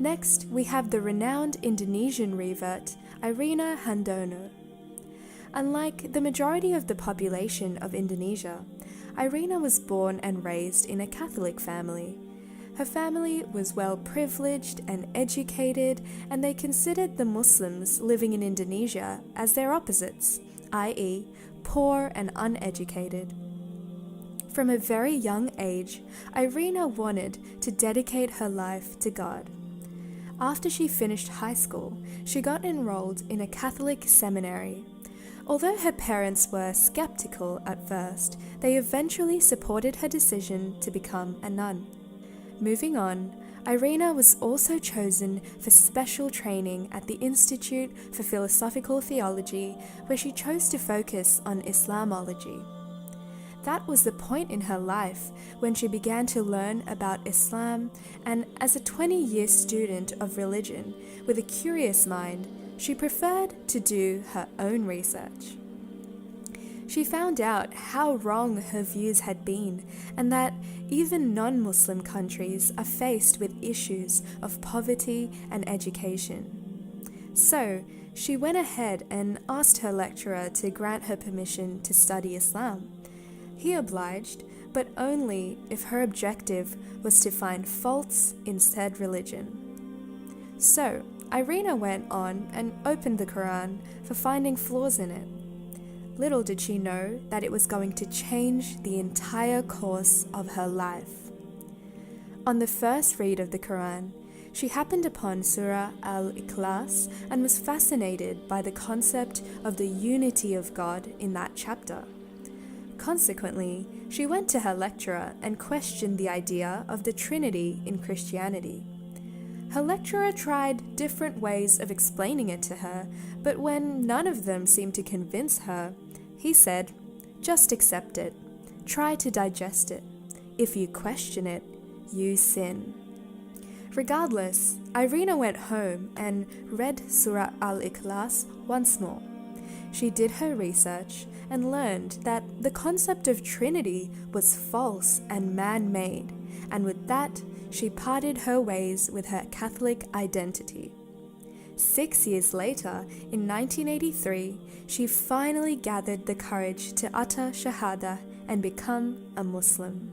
Next, we have the renowned Indonesian revert, Irina Handono. Unlike the majority of the population of Indonesia, Irina was born and raised in a Catholic family. Her family was well privileged and educated, and they considered the Muslims living in Indonesia as their opposites, i.e., poor and uneducated. From a very young age, Irina wanted to dedicate her life to God. After she finished high school, she got enrolled in a Catholic seminary. Although her parents were skeptical at first, they eventually supported her decision to become a nun. Moving on, Irina was also chosen for special training at the Institute for Philosophical Theology, where she chose to focus on Islamology. That was the point in her life when she began to learn about Islam, and as a 20-year student of religion with a curious mind, she preferred to do her own research. She found out how wrong her views had been, and that even non-Muslim countries are faced with issues of poverty and education. So, she went ahead and asked her lecturer to grant her permission to study Islam. He obliged, but only if her objective was to find faults in said religion. So, Irina went on and opened the Quran for finding flaws in it. Little did she know that it was going to change the entire course of her life. On the first read of the Quran, she happened upon Surah Al-Ikhlas and was fascinated by the concept of the unity of God in that chapter. Consequently, she went to her lecturer and questioned the idea of the Trinity in Christianity. Her lecturer tried different ways of explaining it to her, but when none of them seemed to convince her, he said, "Just accept it. Try to digest it. If you question it, you sin." Regardless, Irina went home and read Surah Al-Ikhlas once more. She did her research and learned that the concept of Trinity was false and man-made, and with that, she parted her ways with her Catholic identity. 6 years later, in 1983, she finally gathered the courage to utter Shahada and become a Muslim.